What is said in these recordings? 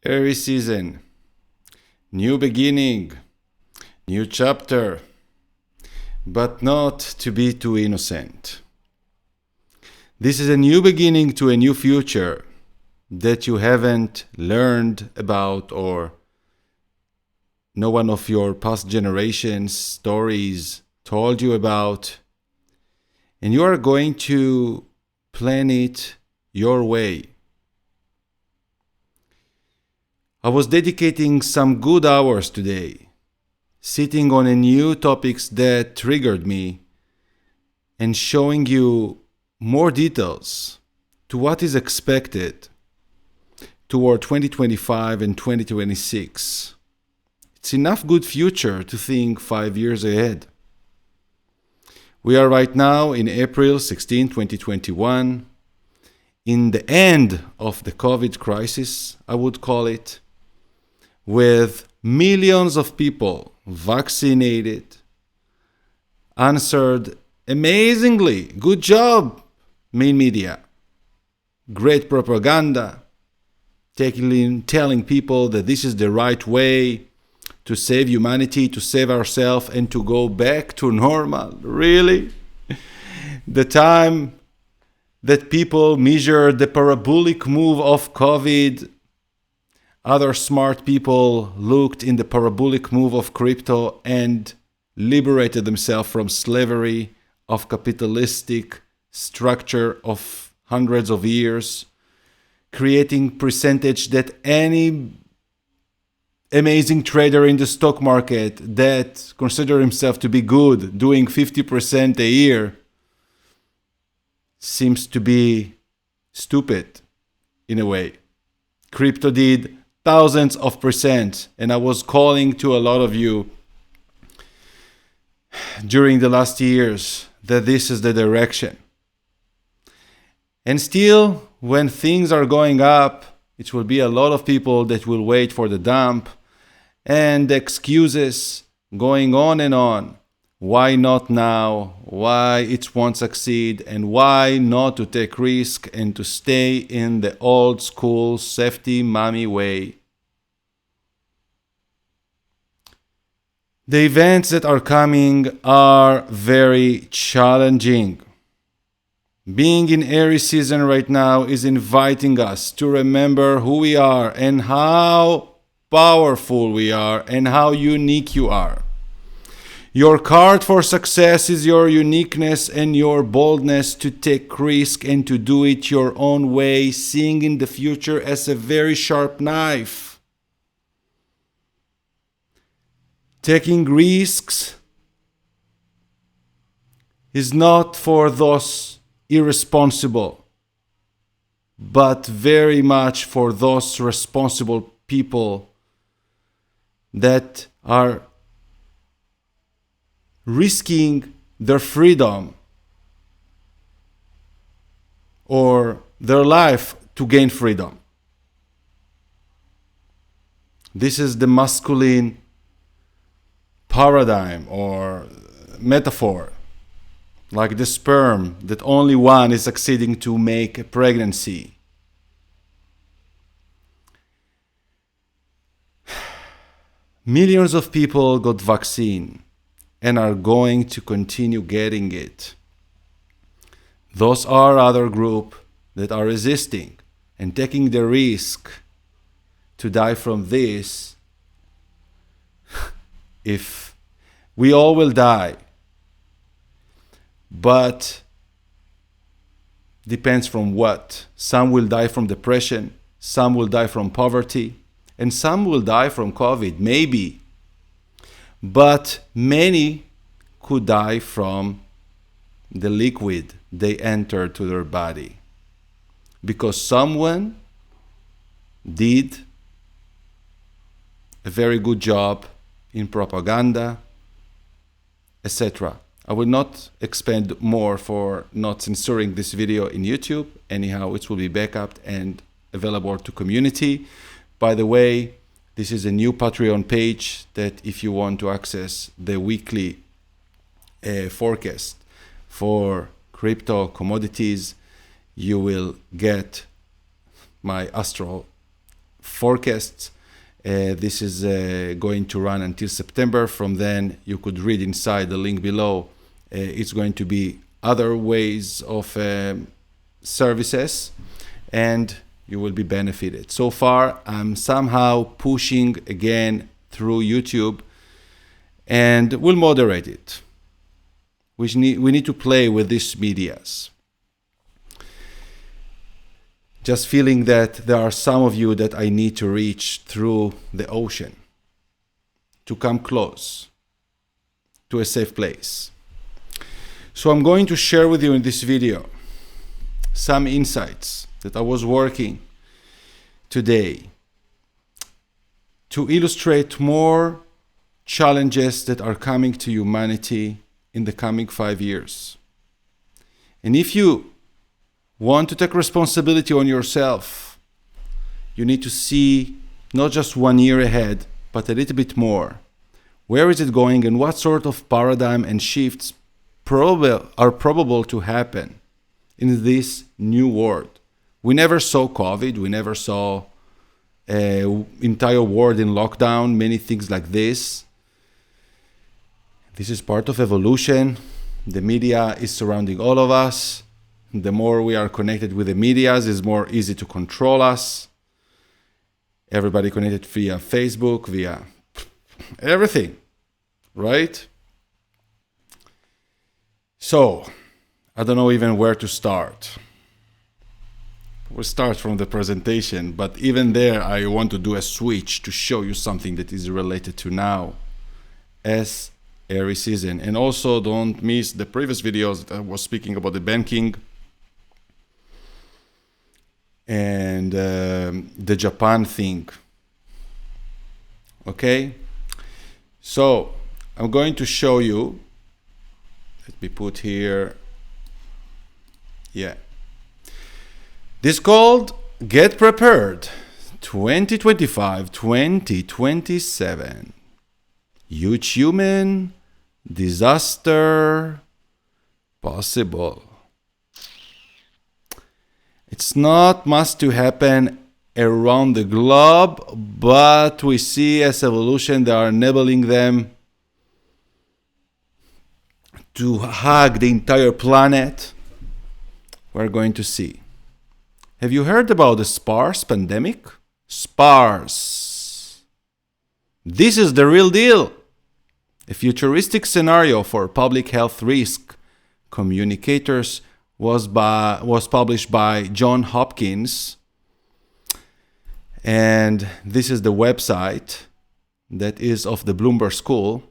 Aries season, new beginning, new chapter, but not to be too innocent. This is a new beginning to a new future that you haven't learned about, or no one of your past generations' stories told you about. And you are going to plan it your way. I was dedicating some good hours today, sitting on a new topics that triggered me and showing you more details to what is expected toward 2025 and 2026. It's enough good future to think 5 years ahead. We are right now in April 16, 2021, in the end of the COVID crisis, I would call it, with millions of people vaccinated, answered amazingly. Good job, main media. Great propaganda, telling people that this is the right way to save humanity, to save ourselves, and to go back to normal. Really? The time that people measured the parabolic move of COVID, other smart people looked in the parabolic move of crypto and liberated themselves from slavery of capitalistic structure of hundreds of years, creating percentage that any amazing trader in the stock market that consider himself to be good, doing 50% a year, seems to be stupid in a way. Crypto did thousands of percent, and I was calling to a lot of you during the last years that this is the direction. And still, when things are going up, it will be a lot of people that will wait for the dump, and excuses going on and on. Why not now? Why it won't succeed? And why not to take risk and to stay in the old school safety mommy way? The events that are coming are very challenging. Being in Aries season right now is inviting us to remember who we are and how powerful we are and how unique you are. Your card for success is your uniqueness and your boldness to take risk and to do it your own way, seeing in the future as a very sharp knife. Taking risks is not for those irresponsible, but very much for those responsible people that are risking their freedom or their life to gain freedom. This is the masculine paradigm or metaphor, like the sperm that only one is succeeding to make a pregnancy. Millions of people got vaccine and are going to continue getting it. Those are other group that are resisting and taking the risk to die from this. If we all will die, but depends from what. Some will die from depression, some will die from poverty, and some will die from COVID, maybe. But many could die from the liquid they enter to their body, because someone did a very good job in propaganda, etc. I will not expand more for not censoring this video in YouTube. Anyhow, it will be backed and available to community. By the way, this is a new Patreon page that if you want to access the weekly forecast for crypto commodities, you will get my astral forecasts. This is going to run until September. From then, you could read inside the link below. It's going to be other ways of services, and you will be benefited. So far, I'm somehow pushing again through YouTube, and we'll moderate it. We need to play with these medias. Just feeling that there are some of you that I need to reach through the ocean to come close to a safe place. So I'm going to share with you in this video some insights that I was working today to illustrate more challenges that are coming to humanity in the coming 5 years. And if you want to take responsibility on yourself, you need to see not just 1 year ahead, but a little bit more. Where is it going, and what sort of paradigm and shifts are probable to happen in this new world? We never saw COVID. We never saw an entire world in lockdown, many things like this. This is part of evolution. The media is surrounding all of us. The more we are connected with the media, it's more easy to control us. Everybody connected via Facebook, via everything, right? So, I don't know even where to start. We'll start from the presentation, but even there, I want to do a switch to show you something that is related to now as Aries season. And also, don't miss the previous videos that I was speaking about the banking and the Japan thing. Okay? So, I'm going to show you. Let me put here. Yeah. This called Get Prepared 2025-2027. Huge human disaster possible. It's not must to happen around the globe, but we see as evolution they are enabling them to hug the entire planet. We're going to see. Have you heard about the SPARS pandemic? SPARS. This is the real deal. A futuristic scenario for public health risk communicators was published by Johns Hopkins. And this is the website that is of the Bloomberg School.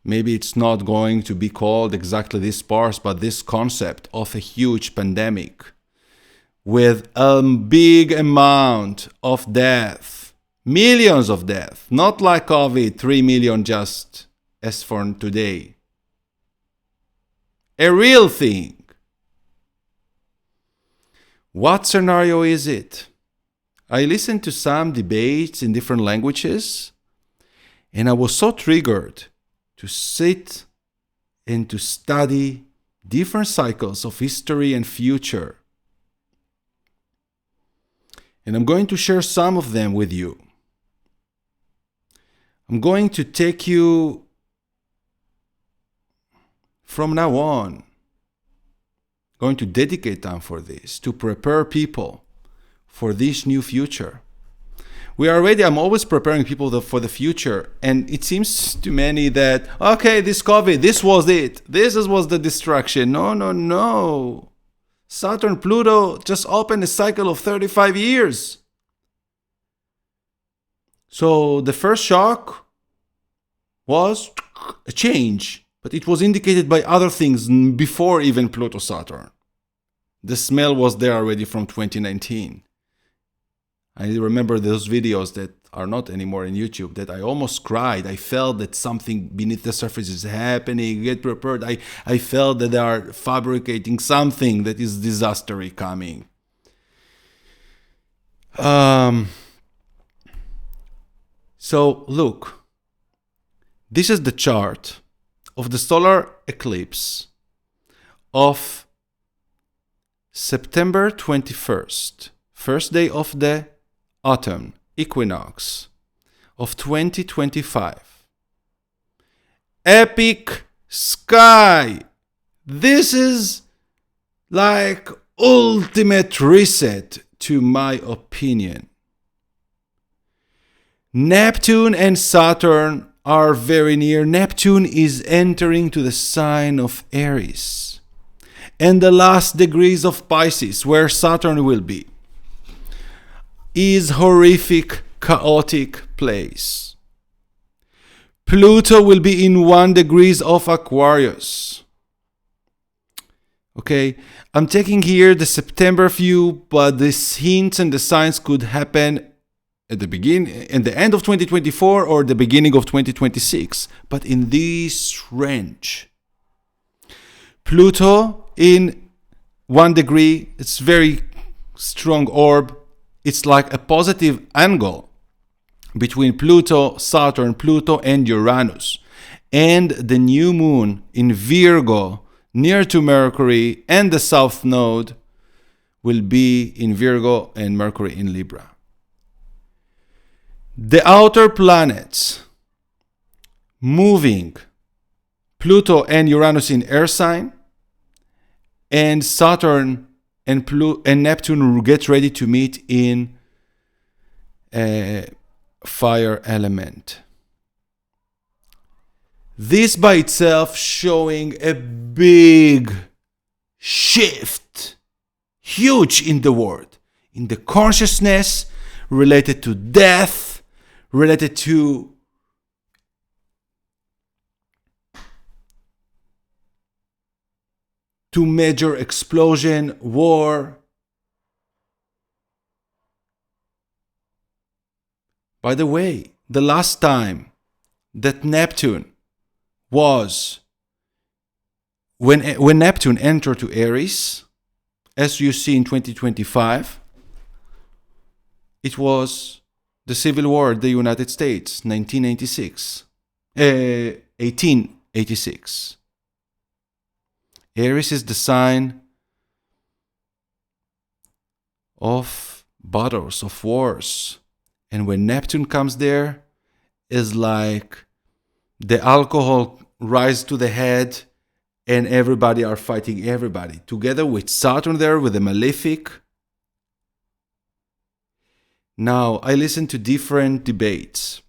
Maybe it's not going to be called exactly this SPARS, but this concept of a huge pandemic with a big amount of death, millions of death, not like COVID, 3 million just as for today. A real thing. What scenario is it? I listened to some debates in different languages, and I was so triggered to sit and to study different cycles of history and future. And I'm going to share some of them with you. I'm going to take you from now on, going to dedicate time for this, to prepare people for this new future. I'm always preparing people for the future, and it seems to many that, okay, this COVID, this was it. This was the destruction. No. Saturn, Pluto just opened a cycle of 35 years. So the first shock was a change, but it was indicated by other things before even Pluto, Saturn. The smell was there already from 2019. I remember those videos that are not anymore in YouTube that I almost cried. I felt that something beneath the surface is happening. Get prepared. I felt that they are fabricating something that is disaster coming. So look, this is the chart of the solar eclipse of September 21st, first day of the autumn, equinox of 2025. Epic sky. This is like ultimate reset, to my opinion. Neptune and Saturn are very near. Neptune is entering to the sign of Aries and the last degrees of Pisces, where Saturn will be, is horrific, chaotic place. Pluto will be in 1 degrees of Aquarius. Okay, I'm taking here the September view, but these hints and the signs could happen at the beginning, in the end of 2024 or the beginning of 2026. But in this range, Pluto in 1 degree, it's very strong orb. It's like a positive angle between Pluto, Saturn, Pluto, and Uranus. And the new moon in Virgo, near to Mercury, and the South Node will be in Virgo and Mercury in Libra. The outer planets moving, Pluto and Uranus in air sign, and Saturn and Neptune will get ready to meet in fire element. This by itself showing a big shift, huge in the world, in the consciousness related to death, related to major explosion, war. By the way, the last time that Neptune was, when Neptune entered to Aries, as you see in 2025, it was the Civil War of the United States, 1886. Aries is the sign of battles, of wars. And when Neptune comes there, it's like the alcohol rise to the head and everybody are fighting everybody. Together with Saturn there, with the malefic. Now, I listened to different debates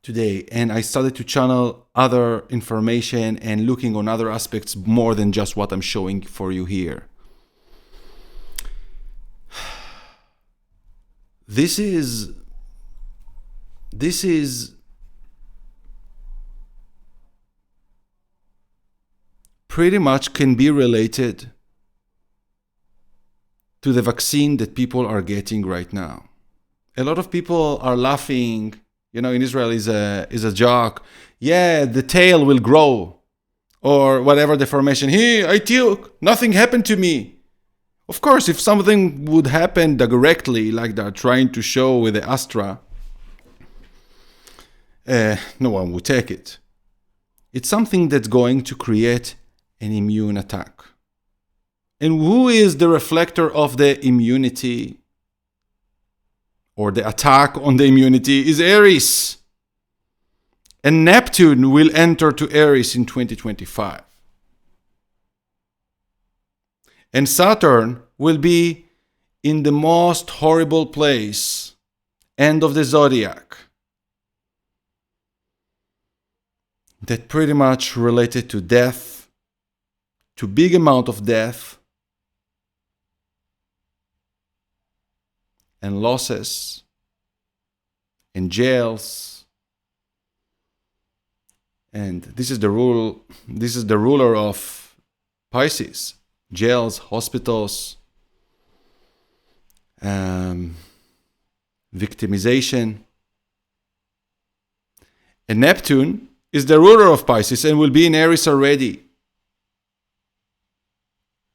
today, and I started to channel other information and looking on other aspects more than just what I'm showing for you here. This is pretty much can be related to the vaccine that people are getting right now. A lot of people are laughing. You know, in Israel is a joke. Yeah, the tail will grow, or whatever deformation. Hey, I took, nothing happened to me. Of course, if something would happen directly, like they're trying to show with the Astra, no one would take it. It's something that's going to create an immune attack. And who is the reflector of the immunity or the attack on the immunity? Is Aries. And Neptune will enter to Aries in 2025. And Saturn will be in the most horrible place, end of the zodiac, that pretty much related to death, to big amount of death, and losses, and jails. And this is the ruler of Pisces. Jails, hospitals, victimization. And Neptune is the ruler of Pisces and will be in Aries already,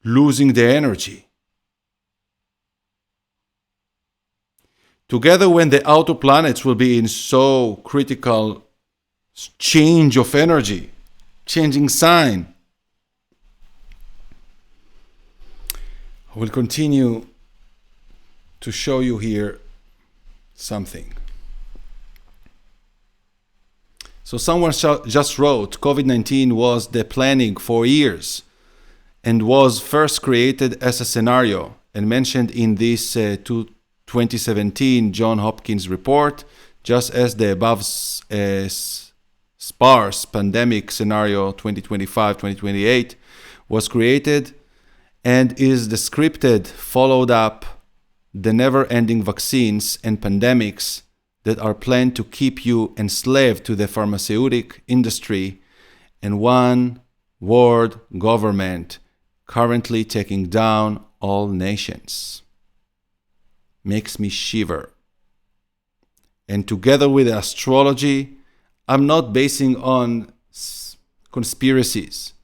losing the energy. Together when the outer planets will be in so critical change of energy, changing sign. I will continue to show you here something. So someone just wrote, COVID-19 was the planning for years and was first created as a scenario and mentioned in this 2017 John Hopkins report, just as the above sparse pandemic scenario 2025-2028 was created and is the scripted, followed up, the never-ending vaccines and pandemics that are planned to keep you enslaved to the pharmaceutical industry and one world government currently taking down all nations. Makes me shiver. And together with astrology, I'm not basing on conspiracies,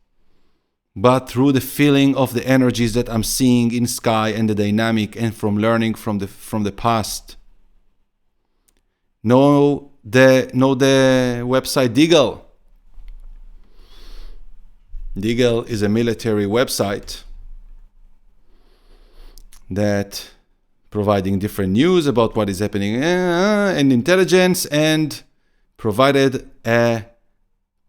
but through the feeling of the energies that I'm seeing in sky and the dynamic, and from learning from the past. Know the website Deagle. Deagle is a military website that providing different news about what is happening and intelligence, and provided a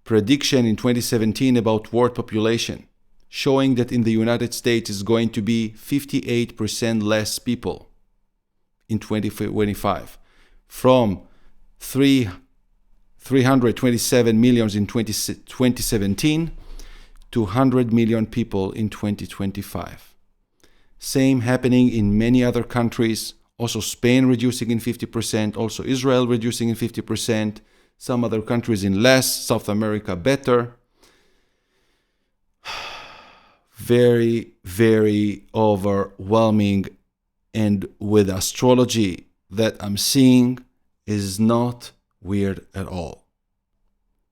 prediction in 2017 about world population, showing that in the United States is going to be 58% less people in 2025, from 327 million in 2017 to 100 million people in 2025. Same happening in many other countries, also Spain reducing in 50%, also Israel reducing in 50%, some other countries in less, South America better. Very, very overwhelming. And with astrology that I'm seeing is not weird at all.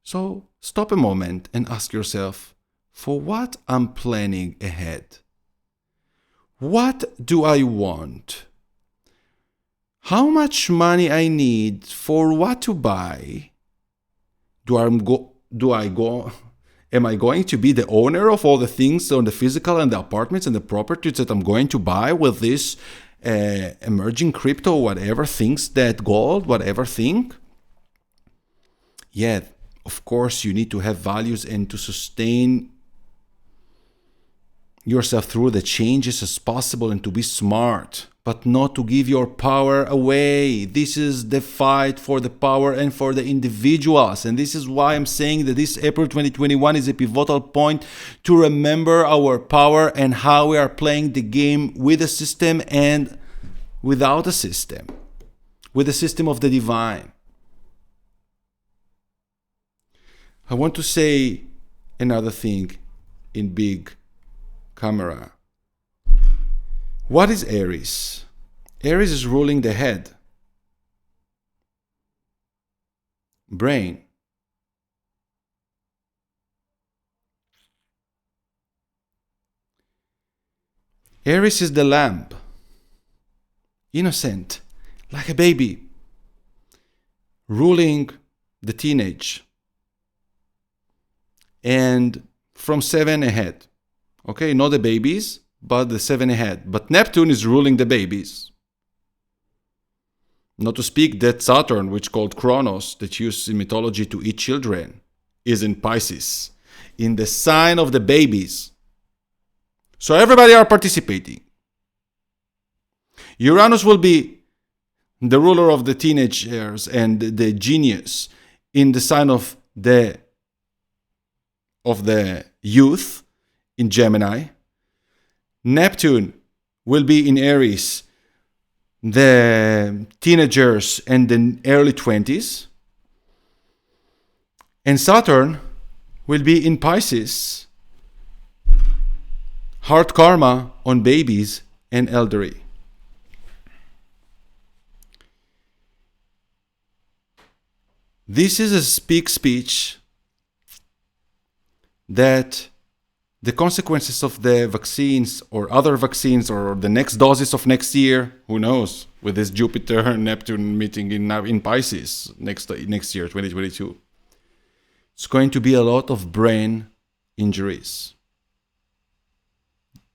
So stop a moment and ask yourself, for what I'm planning ahead? What do I want? How much money I need for what to buy? Am I going to be the owner of all the things on the physical and the apartments and the properties that I'm going to buy with this emerging crypto, whatever things, that gold, whatever thing? Yeah, of course you need to have values and to sustain yourself through the changes as possible and to be smart, but not to give your power away. This is the fight for the power and for the individuals. And this is why I'm saying that this April 2021 is a pivotal point to remember our power and how we are playing the game with a system and without a system, with the system of the divine. I want to say another thing in big camera. What is Aries? Aries is ruling the head, brain. Aries is the lamb, innocent, like a baby, ruling the teenage, and from 7 ahead. Okay, not the babies, but the 7 ahead. But Neptune is ruling the babies. Not to speak that Saturn, which called Kronos, that used in mythology to eat children, is in Pisces, in the sign of the babies. So everybody are participating. Uranus will be the ruler of the teenagers and the genius in the sign of the youth, in Gemini. Neptune will be in Aries, the teenagers and the early 20s. And Saturn will be in Pisces, hard karma on babies and elderly. This is a speech that the consequences of the vaccines or other vaccines or the next doses of next year, who knows, with this Jupiter and Neptune meeting in Pisces next year, 2022. It's going to be a lot of brain injuries,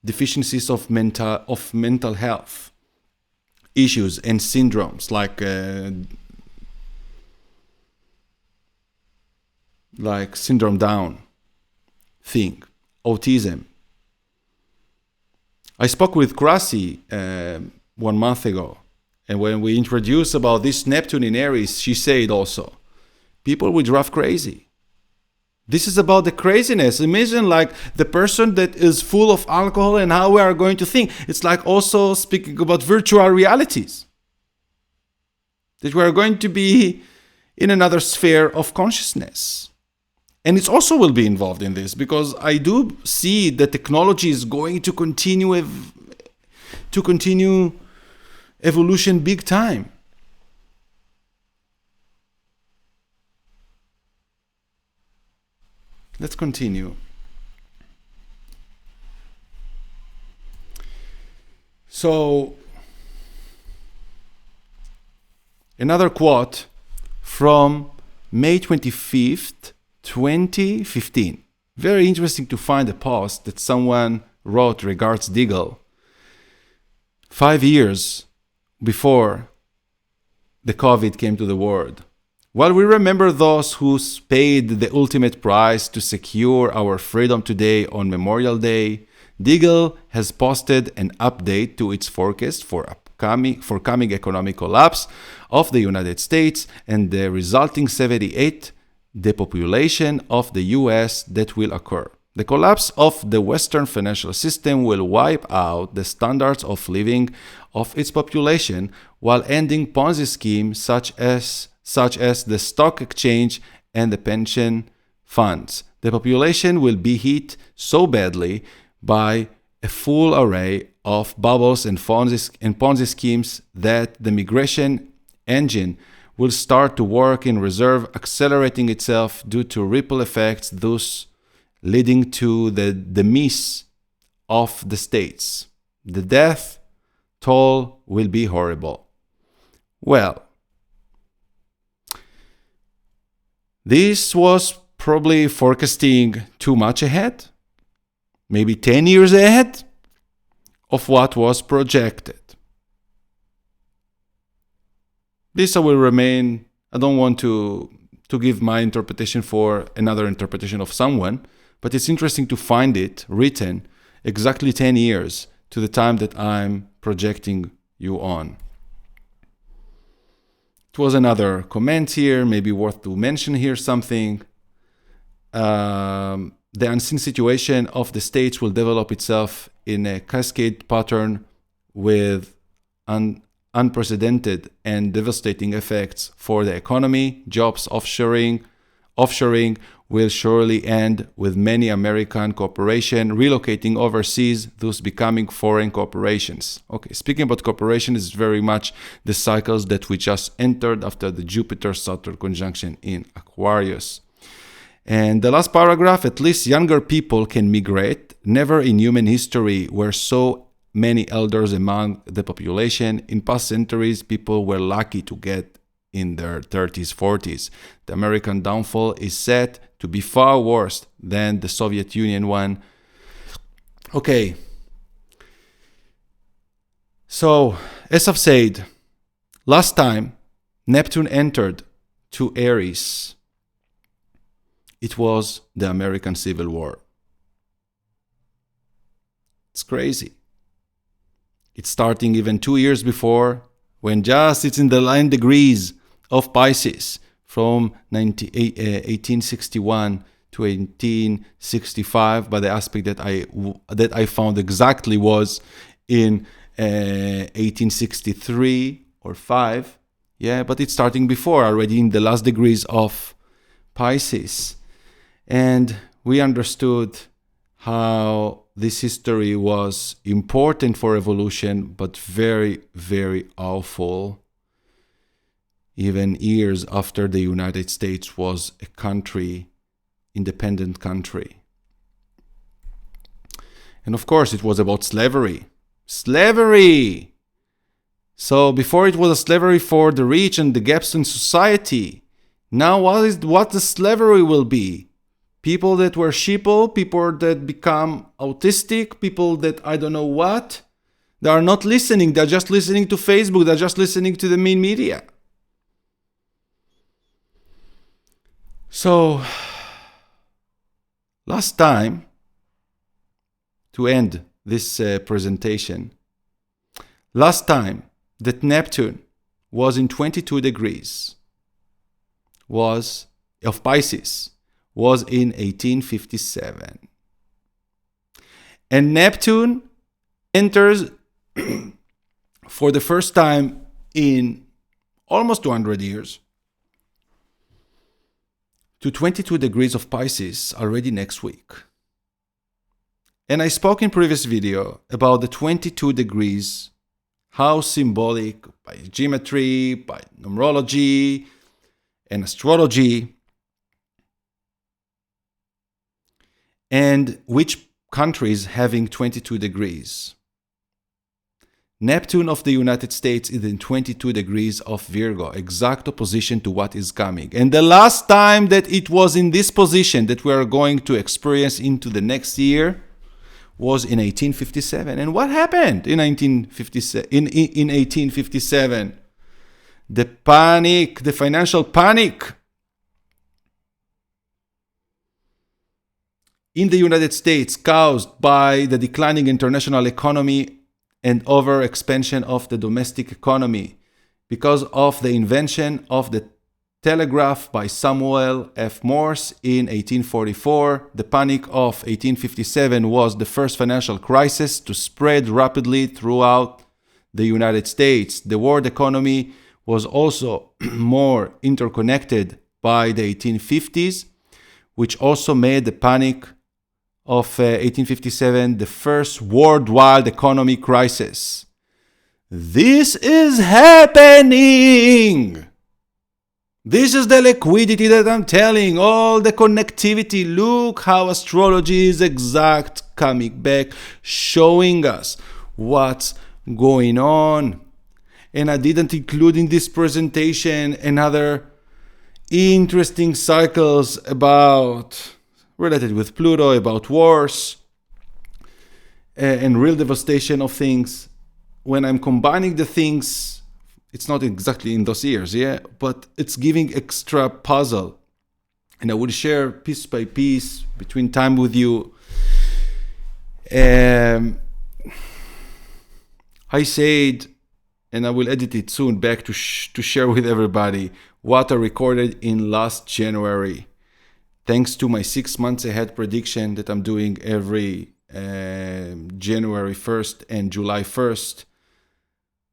deficiencies of mental health, issues and syndromes like syndrome Down thing, autism. I spoke with Krasi 1 month ago, and when we introduced about this Neptune in Aries, she said also, people will drive crazy. This is about the craziness. Imagine like the person that is full of alcohol and how we are going to think. It's like also speaking about virtual realities. That we are going to be in another sphere of consciousness. And it also will be involved in this because I do see that technology is going to continue evolution big time. Let's continue. So, another quote from May 25th, 2015. Very interesting to find a post that someone wrote regards Deagle 5 years before the COVID came to the world. While we remember those who paid the ultimate price to secure our freedom today on Memorial Day, Deagle has posted an update to its forecast for coming economic collapse of the United States and the resulting 78 depopulation of the US that will occur. The collapse of the Western financial system will wipe out the standards of living of its population while ending Ponzi schemes such as the stock exchange and the pension funds. The population will be hit so badly by a full array of bubbles and Ponzi schemes that the migration engine will start to work in reserve, accelerating itself due to ripple effects, thus leading to the demise of the states. The death toll will be horrible. Well, this was probably forecasting too much ahead, maybe 10 years ahead of what was projected. This will remain, I don't want to give my interpretation for another interpretation of someone, but it's interesting to find it written exactly 10 years to the time that I'm projecting you on. It was another comment here, maybe worth to mention here something. The unseen situation of the states will develop itself in a cascade pattern with unprecedented and devastating effects for the economy. Jobs offshoring will surely end, with many American corporations relocating overseas, thus becoming foreign corporations. Okay, speaking about corporations, is very much the cycles that we just entered after the Jupiter-Saturn conjunction in Aquarius. And the last paragraph, at least younger people can migrate. Never in human history were so many elders among the population. In past centuries, people were lucky to get in their 30s, 40s. The American downfall is set to be far worse than the Soviet Union one. Okay. So, as I've said, last time Neptune entered to Aries, it was the American Civil War. It's crazy. It's starting even 2 years before, when just it's in the 9 degrees of Pisces from 1861 to 1865, but the aspect that I found exactly was in 1863 or 5. Yeah, but it's starting before, already in the last degrees of Pisces. And we understood how this history was important for evolution, but very, very awful, even years after the United States was a country, independent country. And of course, it was about slavery. Slavery! So before it was a slavery for the rich and the gaps in society. Now what the slavery will be? People that were sheeple, people that become autistic, people that I don't know what. They are not listening. They're just listening to Facebook. They're just listening to the main media. So, last time, to end this presentation, last time that Neptune was in 22 degrees of Pisces was in 1857. And Neptune enters for the first time in almost 200 years to 22 degrees of Pisces already next week. And I spoke in previous video about the 22 degrees, how symbolic by geometry, by numerology, and astrology, and which countries having 22 degrees. Neptune of the United States is in 22 degrees of Virgo, exact opposition to what is coming. And the last time that it was in this position that we are going to experience into the next year was in 1857. And what happened in 1857? The panic, the financial panic in the United States caused by the declining international economy and over-expansion of the domestic economy because of the invention of the telegraph by Samuel F. Morse in 1844. The panic of 1857 was the first financial crisis to spread rapidly throughout the United States. The world economy was also more interconnected by the 1850s, which also made the panic of 1857 the first worldwide economy crisis. This is happening. This is the liquidity that I'm telling, all the connectivity. Look how astrology is exact, coming back, showing us what's going on. And I didn't include in this presentation another interesting cycles related with Pluto, about wars and real devastation of things. When I'm combining the things, it's not exactly in those years, but it's giving extra puzzle. And I will share piece by piece between time with you. I said, and I will edit it soon back to share with everybody what I recorded in last January. Thanks to my 6 months ahead prediction that I'm doing every January 1st and July 1st,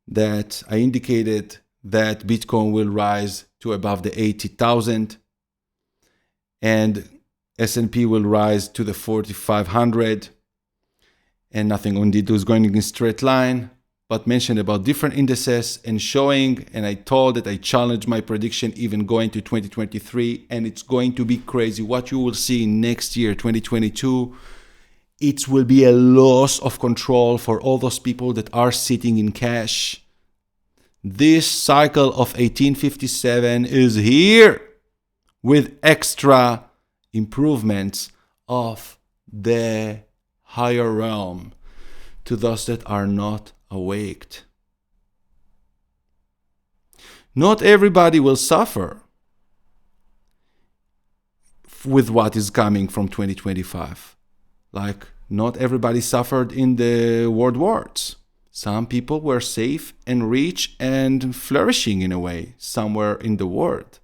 that I indicated that Bitcoin will rise to above the 80,000 and S&P will rise to the 4,500, and nothing indeed was going in a straight line, but mentioned about different indices and showing, and I told that I challenged my prediction even going to 2023, and it's going to be crazy. What you will see next year, 2022, it will be a loss of control for all those people that are sitting in cash. This cycle of 1857 is here with extra improvements of the higher realm to those that are not awaked. Not everybody will suffer with what is coming from 2025. Like, not everybody suffered in the world wars. Some people were safe and rich and flourishing in a way somewhere in the world.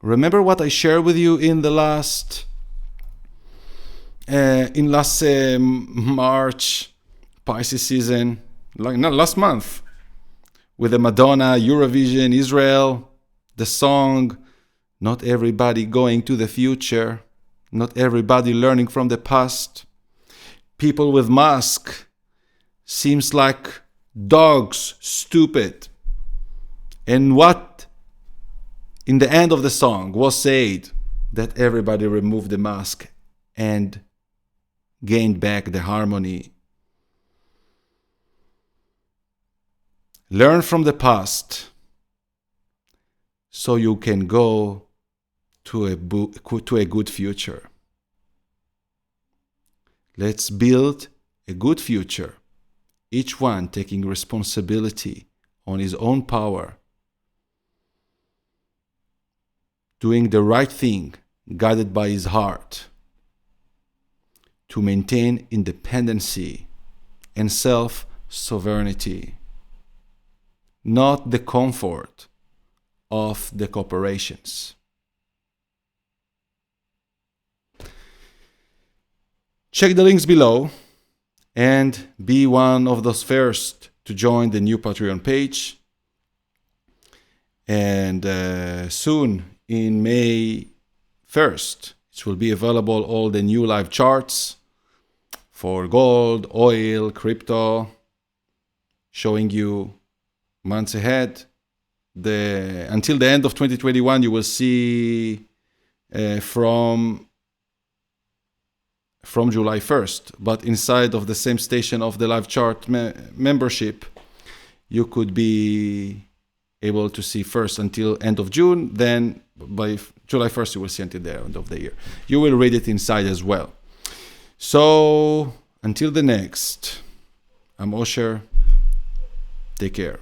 Remember what I shared with you in the last March Pisces season, like not last month, with the Madonna, Eurovision, Israel, the song, not everybody going to the future, not everybody learning from the past. People with masks seems like dogs, stupid. And what in the end of the song was said? That everybody removed the mask and gained back the harmony. Learn from the past so you can go to a good future. Let's build a good future each one taking responsibility on his own power, doing the right thing, guided by his heart, to maintain independency and self-sovereignty, not the comfort of the corporations. Check the links below and be one of those first to join the new Patreon page. And soon, in May 1st, it will be available all the new live charts for gold, oil, crypto, showing you months ahead. Until the end of 2021, you will see from July 1st, but inside of the same station of the live chart membership, you could be able to see first until end of June. Then by July 1st, you will see until the end of the year. You will read it inside as well. So until the next, I'm Osher. Take care.